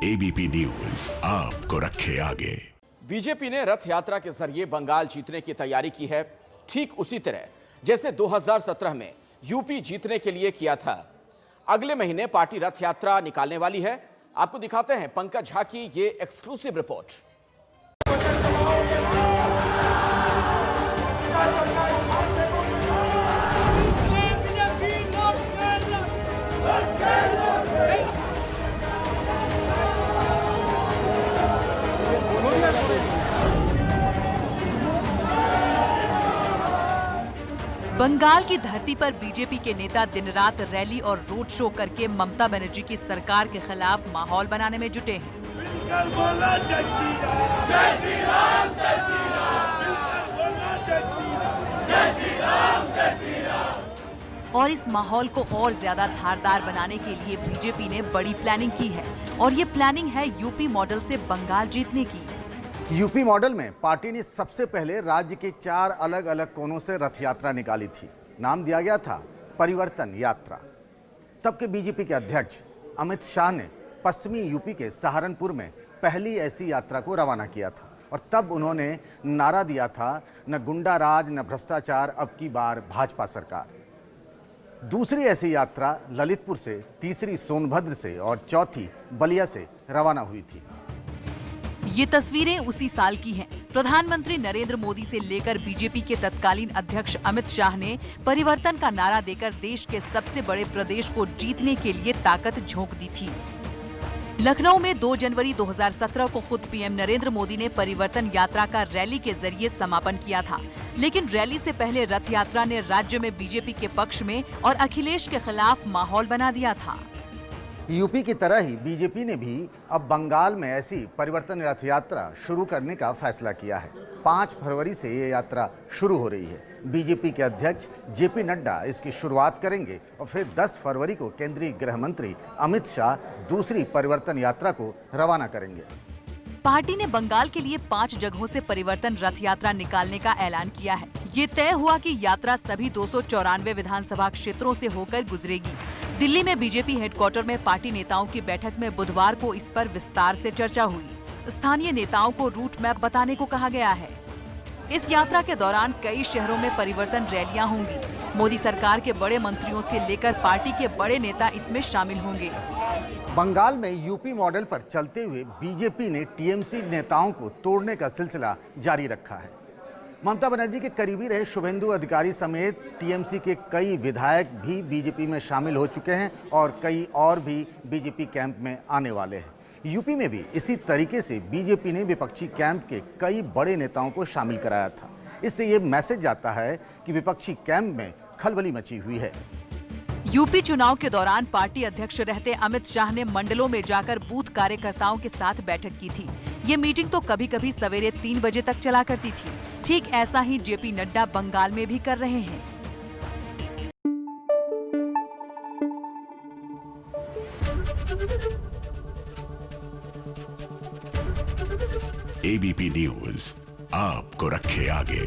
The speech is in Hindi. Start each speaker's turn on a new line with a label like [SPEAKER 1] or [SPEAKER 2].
[SPEAKER 1] एबीपी न्यूज आपको रखे आगे।
[SPEAKER 2] बीजेपी ने रथ यात्रा के जरिए बंगाल जीतने की तैयारी की है, ठीक उसी तरह जैसे 2017 में यूपी जीतने के लिए किया था। अगले महीने पार्टी रथ यात्रा निकालने वाली है। आपको दिखाते हैं पंकज झा की ये एक्सक्लूसिव रिपोर्ट।
[SPEAKER 3] बंगाल की धरती पर बीजेपी के नेता दिन रात रैली और रोड शो करके ममता बनर्जी की सरकार के खिलाफ माहौल बनाने में जुटे हैं। और इस माहौल को और ज्यादा धारदार बनाने के लिए बीजेपी ने बड़ी प्लानिंग की है और ये प्लानिंग है यूपी मॉडल से बंगाल जीतने की।
[SPEAKER 4] यूपी मॉडल में पार्टी ने सबसे पहले राज्य के 4 अलग अलग कोनों से रथ यात्रा निकाली थी। नाम दिया गया था परिवर्तन यात्रा। तब के बीजेपी के अध्यक्ष अमित शाह ने पश्चिमी यूपी के सहारनपुर में पहली ऐसी यात्रा को रवाना किया था और तब उन्होंने नारा दिया था, न गुंडा राज न भ्रष्टाचार, अब की बार भाजपा सरकार। दूसरी ऐसी यात्रा ललितपुर से, तीसरी सोनभद्र से और चौथी बलिया से रवाना हुई थी।
[SPEAKER 3] ये तस्वीरें उसी साल की हैं। प्रधानमंत्री नरेंद्र मोदी से लेकर बीजेपी के तत्कालीन अध्यक्ष अमित शाह ने परिवर्तन का नारा देकर देश के सबसे बड़े प्रदेश को जीतने के लिए ताकत झोंक दी थी। लखनऊ में 2 जनवरी 2017 को खुद पीएम नरेंद्र मोदी ने परिवर्तन यात्रा का रैली के जरिए समापन किया था, लेकिन रैली से पहले रथ यात्रा ने राज्य में बीजेपी के पक्ष में और अखिलेश के खिलाफ माहौल बना दिया था।
[SPEAKER 4] यूपी की तरह ही बीजेपी ने भी अब बंगाल में ऐसी परिवर्तन रथ यात्रा शुरू करने का फैसला किया है। 5 फरवरी से ये यात्रा शुरू हो रही है। बीजेपी के अध्यक्ष जेपी नड्डा इसकी शुरुआत करेंगे और फिर 10 फरवरी को केंद्रीय गृह मंत्री अमित शाह दूसरी परिवर्तन यात्रा को रवाना करेंगे।
[SPEAKER 3] पार्टी ने बंगाल के लिए 5 जगहों से परिवर्तन रथ यात्रा निकालने का ऐलान किया है। ये तय हुआ कि यात्रा सभी 294 विधानसभा क्षेत्रों से होकर गुजरेगी। दिल्ली में बीजेपी हेडक्वार्टर में पार्टी नेताओं की बैठक में बुधवार को इस पर विस्तार से चर्चा हुई। स्थानीय नेताओं को रूट मैप बताने को कहा गया है। इस यात्रा के दौरान कई शहरों में परिवर्तन रैलियां होंगी। मोदी सरकार के बड़े मंत्रियों से लेकर पार्टी के बड़े नेता इसमें शामिल होंगे।
[SPEAKER 4] बंगाल में यूपी मॉडल पर चलते हुए बीजेपी ने टीएमसी नेताओं को तोड़ने का सिलसिला जारी रखा है। ममता बनर्जी के करीबी रहे शुभेंदु अधिकारी समेत टीएमसी के कई विधायक भी बीजेपी में शामिल हो चुके हैं और कई और भी बीजेपी कैंप में आने वाले हैं। यूपी में भी इसी तरीके से बीजेपी ने विपक्षी कैंप के कई बड़े नेताओं को शामिल कराया था। इससे ये मैसेज जाता है कि विपक्षी कैंप में खलबली मची हुई है।
[SPEAKER 3] यूपी चुनाव के दौरान पार्टी अध्यक्ष रहते अमित शाह ने मंडलों में जाकर बूथ कार्यकर्ताओं के साथ बैठक की थी। ये मीटिंग तो कभी कभी सवेरे 3 बजे तक चला करती थी। ठीक ऐसा ही जेपी नड्डा बंगाल में भी कर रहे हैं।
[SPEAKER 1] एबीपी न्यूज आपको रखे आगे।